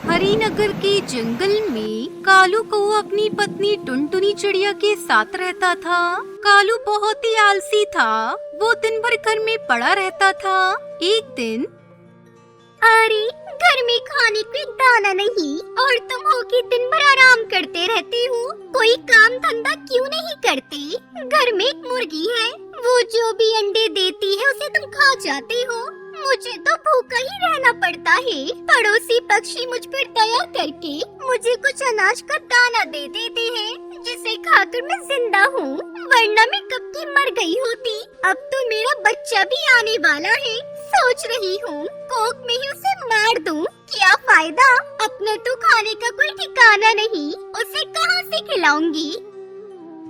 हरिनगर के जंगल में कालू कौआ अपनी पत्नी टुनटुनी चिड़िया के साथ रहता था। कालू बहुत ही आलसी था। वो दिन भर घर में पड़ा रहता था। एक दिन, अरे घर में खाने को एक दाना नहीं और तुम हो कि दिन भर आराम करते रहते हो। कोई काम धंधा क्यों नहीं करते? घर में एक मुर्गी है, वो जो भी अंडे देती है उसे तुम खा जाते हो। मुझे तो भूखा ही रहना पड़ता है। पड़ोसी पक्षी मुझ पर दया करके मुझे कुछ अनाज का दाना दे देते हैं, जिसे खाकर मैं जिंदा हूँ, वरना मैं कब की मर गई होती। अब तो मेरा बच्चा भी आने वाला है। सोच रही हूँ कोख में ही उसे मार दूँ। क्या फायदा, अपने तो खाने का कोई ठिकाना नहीं, उसे कहाँ से खिलाऊंगी?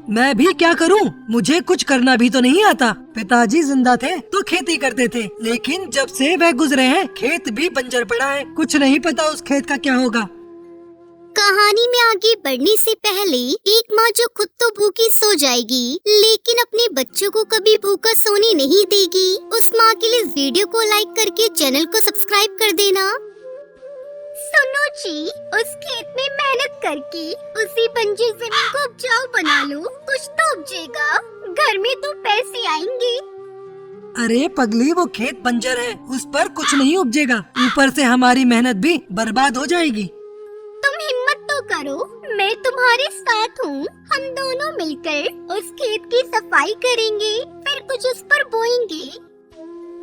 मैं भी क्या करूं? मुझे कुछ करना भी तो नहीं आता। पिताजी जिंदा थे तो खेती करते थे, लेकिन जब से वह गुजरे हैं खेत भी बंजर पड़ा है। कुछ नहीं पता उस खेत का क्या होगा। कहानी में आगे बढ़ने से पहले एक माँ जो खुद तो भूखी सो जाएगी, लेकिन अपने बच्चों को कभी भूखा सोने नहीं देगी, उस माँ के लिए इस वीडियो को लाइक करके चैनल को सब्सक्राइब कर देना। सुनो जी, उस खेत में मेहनत करके उसी बंजर जमीन को उपजाऊ बना लो, कुछ तो उपजेगा, घर में तो पैसे आएंगे। अरे पगली, वो खेत बंजर है, उस पर कुछ नहीं उपजेगा। ऊपर से हमारी मेहनत भी बर्बाद हो जाएगी। तुम हिम्मत तो करो, मैं तुम्हारे साथ हूँ। हम दोनों मिलकर उस खेत की सफाई करेंगे, फिर कुछ उस पर बोएंगे।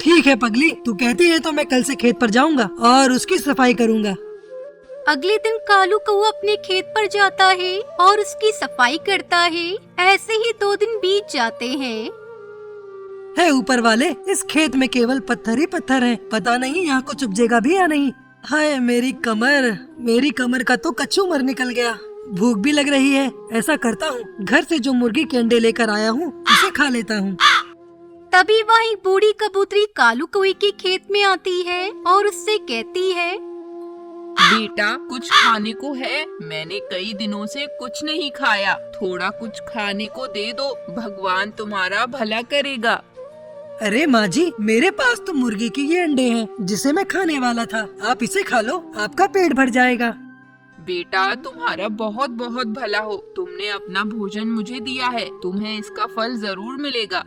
ठीक है पगली, तू कहती है तो मैं कल से खेत पर जाऊंगा और उसकी सफाई करूंगा। अगले दिन कालू कौआ अपने खेत पर जाता है और उसकी सफाई करता है। ऐसे ही 2 दिन बीत जाते हैं। है ऊपर वाले, इस खेत में केवल पत्थर ही पत्थर हैं। पता नहीं यहाँ कुछ उपजेगा भी या नहीं। हाय मेरी कमर का तो कच्चू मर निकल गया। भूख भी लग रही है। ऐसा करता हूँ, घर से जो मुर्गी के अंडे लेकर आया हूँ उसे खा लेता हूँ। तभी वहीं बूढ़ी कबूतरी कालू कौए के खेत में आती है और उससे कहती है, बेटा कुछ खाने को है? मैंने कई दिनों से कुछ नहीं खाया, थोड़ा कुछ खाने को दे दो, भगवान तुम्हारा भला करेगा। अरे माँ जी, मेरे पास तो मुर्गी के ये अंडे हैं जिसे मैं खाने वाला था। आप इसे खा लो, आपका पेट भर जाएगा। बेटा तुम्हारा बहुत बहुत भला हो, तुमने अपना भोजन मुझे दिया है, तुम्हें इसका फल जरूर मिलेगा।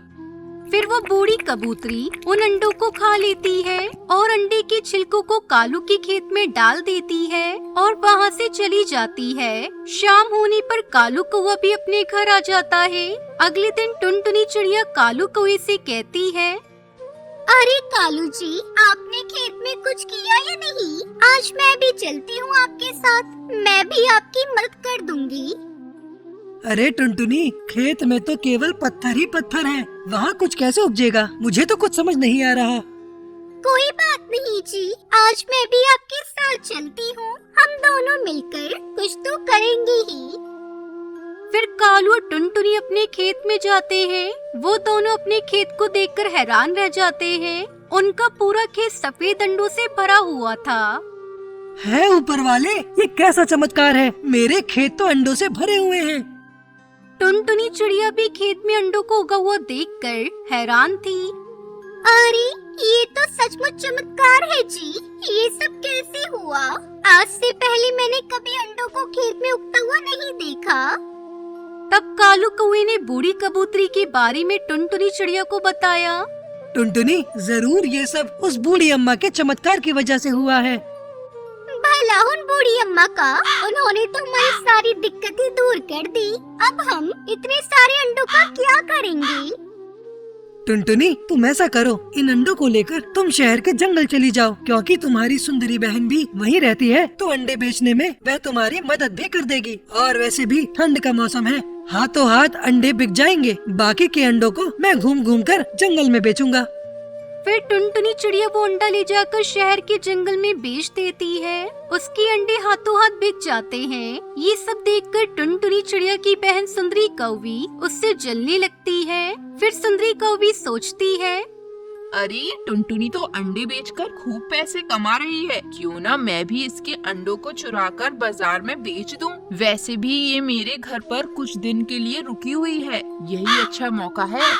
फिर वो बूढ़ी कबूतरी उन अंडों को खा लेती है और अंडे के छिलकों को कालू के खेत में डाल देती है और वहाँ से चली जाती है। शाम होने पर कालू कौआ भी अपने घर आ जाता है। अगले दिन टुनटुनी चिड़िया कालू कौए से कहती है, अरे कालू जी, आपने खेत में कुछ किया या नहीं? आज मैं भी चलती हूँ आपके साथ, मैं भी आपकी मदद कर दूंगी। अरे टुनटुनी, खेत में तो केवल पत्थर ही पत्थर हैं। वहाँ कुछ कैसे उपजेगा? मुझे तो कुछ समझ नहीं आ रहा। कोई बात नहीं जी, आज मैं भी आपके साथ चलती हूँ, हम दोनों मिलकर कुछ तो करेंगे ही। फिर कालू और टुनटुनी अपने खेत में जाते हैं। वो दोनों अपने खेत को देखकर हैरान रह जाते हैं। उनका पूरा खेत सफेद अंडों से भरा हुआ था। है ऊपर वाले, ये कैसा चमत्कार है? मेरे खेत तो अंडों से भरे हुए हैं। टुनटुनी चिड़िया भी खेत में अंडों को उगा हुआ देखकर हैरान थी। अरे ये तो सचमुच चमत्कार है जी, ये सब कैसे हुआ? आज से पहले मैंने कभी अंडों को खेत में उगता हुआ नहीं देखा। तब कालू कौए ने बूढ़ी कबूतरी के बारे में टुनटुनी चिड़िया को बताया। टुनटुनी, जरूर ये सब उस बूढ़ी अम्मा के चमत्कार की वजह से हुआ है। भला उन बूढ़ी अम्मा का, उन्होंने तो हमारी सारी दिक्कतें दूर कर दी। अब हम इतने सारे अंडों का क्या करेंगे? टुनटुनी, तुम ऐसा करो, इन अंडों को लेकर तुम शहर के जंगल चली जाओ, क्योंकि तुम्हारी सुंदरी बहन भी वहीं रहती है, तो अंडे बेचने में वह तुम्हारी मदद भी कर देगी। और वैसे भी ठंड का मौसम है, हाथों हाथ अंडे बिक जाएंगे। बाकी के अंडों को मैं घूम घूम कर जंगल में बेचूंगा। फिर टुनटुनी चिड़िया वो अंडा ले जाकर शहर के जंगल में बेच देती है। उसके अंडे हाथों हाथ बिक जाते हैं। ये सब देखकर टुनटुनी चिड़िया की बहन सुंदरी कौवी उससे जलने लगती है। फिर सुंदरी कौवी सोचती है, अरे टुनटुनी तो अंडे बेचकर खूब पैसे कमा रही है, क्यों ना मैं भी इसके अंडों को चुराकर बाजार में बेच दूं। वैसे भी ये मेरे घर पर कुछ दिन के लिए रुकी हुई है, यही अच्छा मौका है।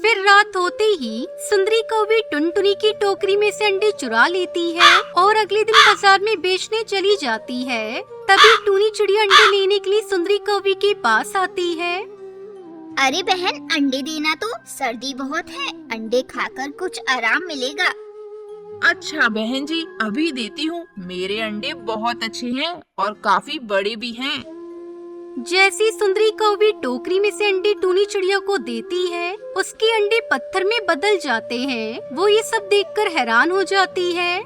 फिर रात होते ही सुंदरी कौवी टुनटुनी की टोकरी में से अंडे चुरा लेती है और अगले दिन बाजार में बेचने चली जाती है। तभी टूनी चिड़िया अंडे लेने के लिए सुंदरी कौवी के पास आती है। अरे बहन, अंडे देना तो, सर्दी बहुत है, अंडे खाकर कुछ आराम मिलेगा। अच्छा बहन जी, अभी देती हूँ। मेरे अंडे बहुत अच्छे हैं और काफी बड़े भी हैं। जैसी सुंदरी कौवी टोकरी में से अंडे टूनी चिड़िया को देती है, उसके अंडे पत्थर में बदल जाते हैं। वो ये सब देखकर हैरान हो जाती है।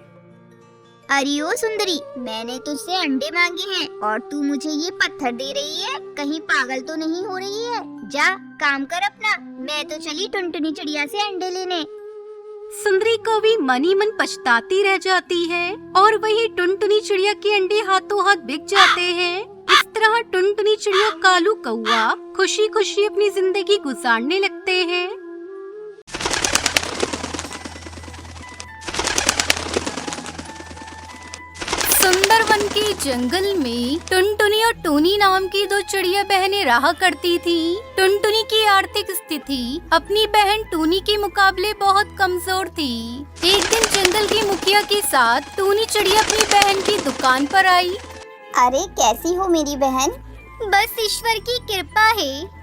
अरे ओ सुंदरी, मैंने तुझसे अंडे मांगे हैं और तू मुझे ये पत्थर दे रही है, कहीं पागल तो नहीं हो रही है? जा काम कर अपना, मैं तो चली टुनटुनी चिड़िया से अंडे लेने। सुंदरी कौवी मन ही मन पछताती रह जाती है और वही टुनटुनी चिड़िया के अंडे हाथों हाथ बिक जाते हैं। इस तरह टुनटुनी चिड़िया कालू कौआ खुशी खुशी अपनी जिंदगी गुजारने लगते हैं। सुंदरवन के जंगल में टुनटुनी और टूनी नाम की दो चिड़िया बहनें रहा करती थी। टुनटुनी की आर्थिक स्थिति अपनी बहन टूनी के मुकाबले बहुत कमजोर थी। एक दिन जंगल की मुखिया के साथ टूनी चिड़िया अपनी बहन की दुकान पर आई। अरे कैसी हो मेरी बहन? बस ईश्वर की कृपा है।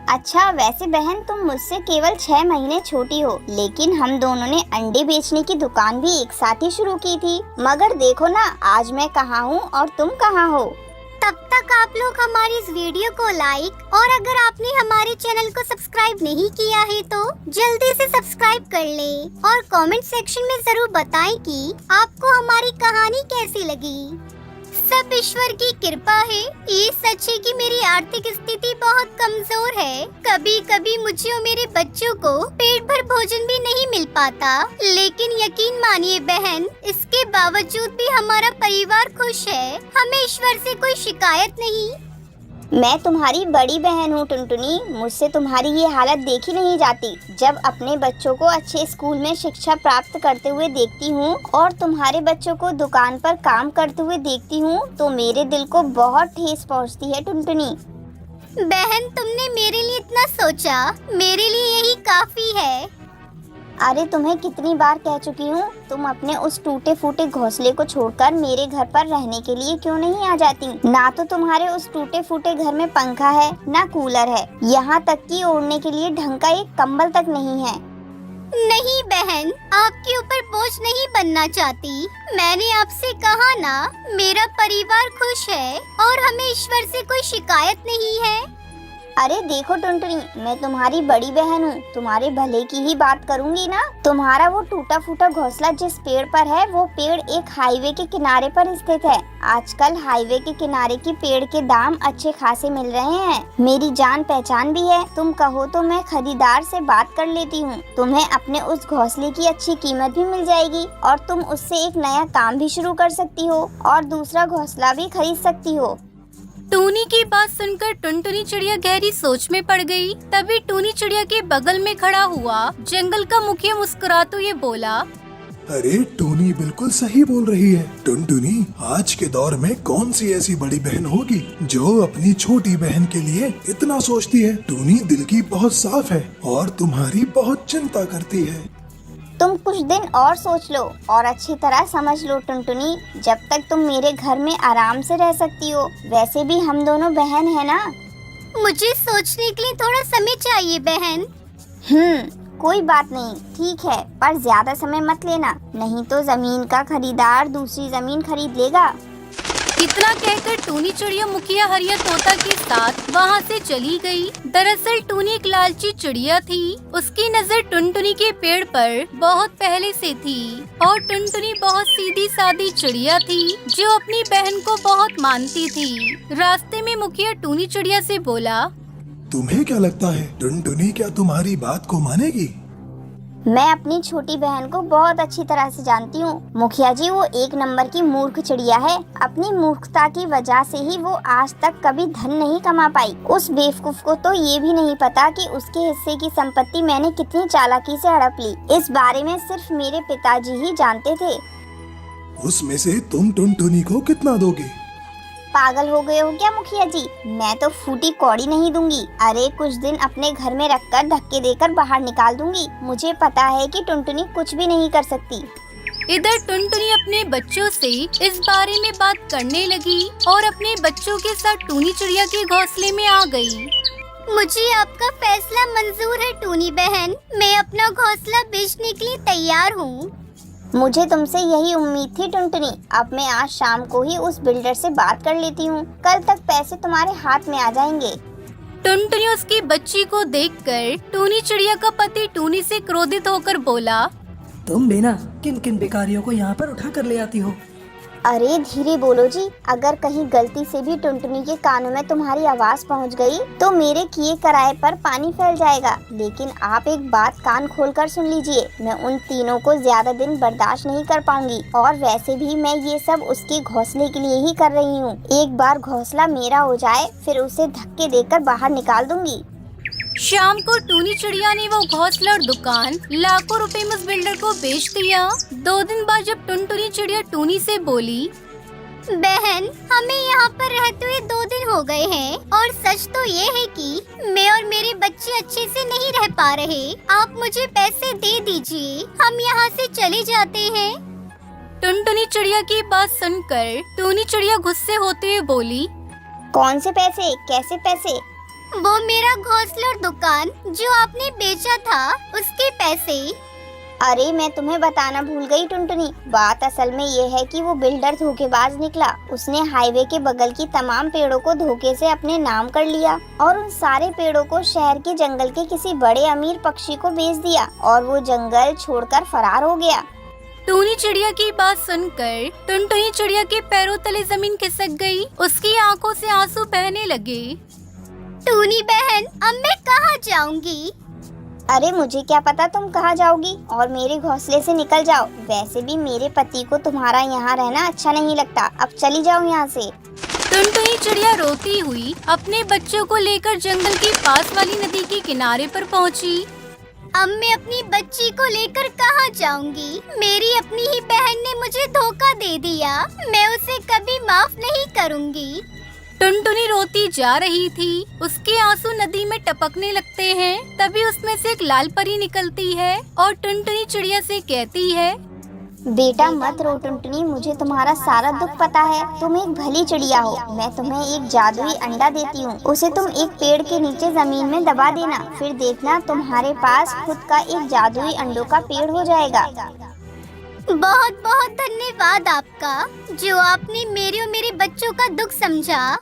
अच्छा, वैसे बहन तुम मुझसे केवल 6 महीने छोटी हो, लेकिन हम दोनों ने अंडे बेचने की दुकान भी एक साथ ही शुरू की थी। मगर देखो ना, आज मैं कहाँ हूँ और तुम कहाँ हो। तब तक आप लोग हमारी इस वीडियो को लाइक और अगर आपने हमारे चैनल को सब्सक्राइब नहीं किया है तो जल्दी से सब्सक्राइब कर ले और कमेंट सेक्शन में जरूर बताएं कि आपको हमारी कहानी कैसी लगी। सब ईश्वर की कृपा है। ये सच है कि मेरी आर्थिक स्थिति बहुत कमजोर है। कभी कभी मुझे और मेरे बच्चों को पेट भर भोजन भी नहीं मिल पाता, लेकिन यकीन मानिए बहन, इसके बावजूद भी हमारा परिवार खुश है। हमें ईश्वर से कोई शिकायत नहीं। मैं तुम्हारी बड़ी बहन हूँ टुनटुनी, मुझसे तुम्हारी ये हालत देखी नहीं जाती। जब अपने बच्चों को अच्छे स्कूल में शिक्षा प्राप्त करते हुए देखती हूँ और तुम्हारे बच्चों को दुकान पर काम करते हुए देखती हूँ तो मेरे दिल को बहुत ठेस पहुँचती है टुनटुनी। बहन, तुमने मेरे लिए इतना सोचा, मेरे लिए यही काफी है। अरे तुम्हें कितनी बार कह चुकी हूँ, तुम अपने उस टूटे फूटे घोंसले को छोड़कर मेरे घर पर रहने के लिए क्यों नहीं आ जाती? ना तो तुम्हारे उस टूटे फूटे घर में पंखा है, ना कूलर है, यहाँ तक कि ओढ़ने के लिए ढंग का एक कंबल तक नहीं है। नहीं बहन, आपके ऊपर बोझ नहीं बनना चाहती। मैंने आपसे कहा ना, मेरा परिवार खुश है और हमें ईश्वर से कोई शिकायत नहीं है। अरे देखो टुनटुनी, मैं तुम्हारी बड़ी बहन हूँ, तुम्हारे भले की ही बात करूँगी ना। तुम्हारा वो टूटा फूटा घोंसला जिस पेड़ पर है, वो पेड़ एक हाईवे के किनारे पर स्थित है। आजकल हाईवे के किनारे की पेड़ के दाम अच्छे खासे मिल रहे हैं। मेरी जान पहचान भी है, तुम कहो तो मैं खरीदार से बात कर लेती हूँ। तुम्हें अपने उस घोंसले की अच्छी कीमत भी मिल जाएगी और तुम उससे एक नया काम भी शुरू कर सकती हो और दूसरा घोंसला भी खरीद सकती हो। टूनी की बात सुनकर टुनटुनी चिड़िया गहरी सोच में पड़ गई। तभी टूनी चिड़िया के बगल में खड़ा हुआ जंगल का मुखिया मुस्कुराते हुए बोला, अरे टूनी बिल्कुल सही बोल रही है। टुनटुनी, आज के दौर में कौन सी ऐसी बड़ी बहन होगी जो अपनी छोटी बहन के लिए इतना सोचती है। टूनी दिल की बहुत साफ है और तुम्हारी बहुत चिंता करती है। तुम कुछ दिन और सोच लो और अच्छी तरह समझ लो टुनटुनी, जब तक तुम मेरे घर में आराम से रह सकती हो। वैसे भी हम दोनों बहन है ना। मुझे सोचने के लिए थोड़ा समय चाहिए बहन। कोई बात नहीं, ठीक है, पर ज्यादा समय मत लेना, नहीं तो जमीन का खरीदार दूसरी जमीन खरीद लेगा। इतना कहकर टूनी चिड़िया मुखिया हरिया तोता के साथ वहाँ से चली गई। दरअसल टूनी एक लालची चिड़िया थी। उसकी नजर टुनटुनी के पेड़ पर बहुत पहले से थी और टुनटुनी बहुत सीधी सादी चिड़िया थी जो अपनी बहन को बहुत मानती थी। रास्ते में मुखिया टूनी चिड़िया से बोला, तुम्हें क्या लगता है टुनटुनी क्या तुम्हारी बात को मानेगी? मैं अपनी छोटी बहन को बहुत अच्छी तरह से जानती हूँ मुखिया जी, वो एक नंबर की मूर्ख चिड़िया है। अपनी मूर्खता की वजह से ही वो आज तक कभी धन नहीं कमा पाई। उस बेवकूफ को तो ये भी नहीं पता कि उसके हिस्से की संपत्ति मैंने कितनी चालाकी से हड़प ली। इस बारे में सिर्फ मेरे पिताजी ही जानते थे। उसमें से तुम टुनटुनी को कितना दोगे? पागल हो गए हो क्या मुखिया जी? मैं तो फूटी कौड़ी नहीं दूंगी। अरे कुछ दिन अपने घर में रखकर धक्के देकर बाहर निकाल दूंगी। मुझे पता है कि टुनटुनी कुछ भी नहीं कर सकती। इधर टुनटुनी अपने बच्चों से इस बारे में बात करने लगी और अपने बच्चों के साथ टूनी चिड़िया के घोंसले में आ गई। मुझे आपका फैसला मंजूर है टूनी बहन। मैं अपना घोंसला बेचने के लिए तैयार हूँ। मुझे तुमसे यही उम्मीद थी टुनटुनी। अब मैं आज शाम को ही उस बिल्डर से बात कर लेती हूँ। कल तक पैसे तुम्हारे हाथ में आ जाएंगे। टुनटुनी उसकी बच्ची को देखकर टूनी चिड़िया का पति टूनी से क्रोधित होकर बोला, तुम भी ना किन किन भिखारियों को यहाँ पर उठा कर ले आती हो। अरे धीरे बोलो जी। अगर कहीं गलती से भी टुनटुनी के कानों में तुम्हारी आवाज पहुंच गई तो मेरे किए कराए पर पानी फैल जाएगा। लेकिन आप एक बात कान खोलकर सुन लीजिए, मैं उन तीनों को ज्यादा दिन बर्दाश्त नहीं कर पाऊंगी। और वैसे भी मैं ये सब उसके घोंसले के लिए ही कर रही हूँ। एक बार घोंसला मेरा हो जाए फिर उसे धक्के देकर बाहर निकाल दूंगी। शाम को टूनी चिड़िया ने वो घोंसला और दुकान लाखों रुपए में उस बिल्डर को बेच दिया। 2 दिन बाद जब टुनटुनी चिड़िया टूनी से बोली, बहन हमें यहाँ पर रहते हुए 2 दिन हो गए हैं और सच तो ये है कि मैं और मेरे बच्चे अच्छे से नहीं रह पा रहे। आप मुझे पैसे दे दीजिए, हम यहाँ से चले जाते हैं। टुनटुनी चिड़िया की बात सुनकर टूनी चिड़िया गुस्से होते हुए बोली, कौन से पैसे? कैसे पैसे? वो मेरा घोंसला और दुकान जो आपने बेचा था उसके पैसे। अरे मैं तुम्हें बताना भूल गई टुनटुनी। बात असल में ये है कि वो बिल्डर धोखेबाज निकला। उसने हाईवे के बगल की तमाम पेड़ों को धोखे से अपने नाम कर लिया और उन सारे पेड़ों को शहर के जंगल के किसी बड़े अमीर पक्षी को बेच दिया और वो जंगल छोड़कर फरार हो गया। टूनी चिड़िया की बात सुनकर टुनटुनी चिड़िया के पैरों तले जमीन खिसक गई। उसकी आंखों से आंसू बहने लगे। टूनी बहन अब मैं कहाँ जाऊंगी? अरे मुझे क्या पता तुम कहाँ जाओगी और मेरे घोंसले से निकल जाओ। वैसे भी मेरे पति को तुम्हारा यहाँ रहना अच्छा नहीं लगता। अब चली जाओ यहाँ से। टुनटुनी चिड़िया रोती हुई अपने बच्चों को लेकर जंगल के पास वाली नदी के किनारे पर पहुँची। अब मैं अपनी बच्ची को लेकर कहाँ जाऊंगी? मेरी अपनी ही बहन ने मुझे धोखा दे दिया। मैं उसे कभी माफ नहीं करूँगी। टुनटुनी रोती जा रही थी। उसके आंसू नदी में टपकने लगते हैं। तभी उसमें से एक लाल परी निकलती है और टुनटुनी चिड़िया से कहती है, बेटा मत रो टुनटुनी, मुझे तुम्हारा सारा दुख पता है। तुम एक भली चिड़िया हो। मैं तुम्हें एक जादुई अंडा देती हूँ। उसे तुम एक पेड़ के नीचे जमीन में दबा देना, फिर देखना तुम्हारे पास खुद का एक जादुई अंडों का पेड़ हो जाएगा। बहुत बहुत धन्यवाद आपका, जो आपने मेरे और मेरे बच्चों का दुख समझा।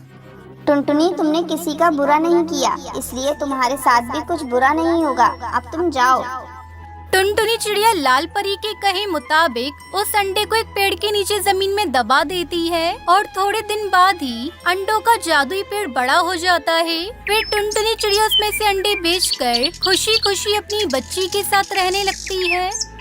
टुनटुनी तुमने किसी का बुरा नहीं किया, इसलिए तुम्हारे साथ भी कुछ बुरा नहीं होगा। अब तुम जाओ। टुनटुनी चिड़िया लाल परी के कहे मुताबिक उस अंडे को एक पेड़ के नीचे जमीन में दबा देती है और थोड़े दिन बाद ही अंडों का जादुई पेड़ बड़ा हो जाता है। फिर टुनटुनी चिड़िया उसमें से अंडे बेचकर खुशी खुशी अपनी बच्ची के साथ रहने लगती है।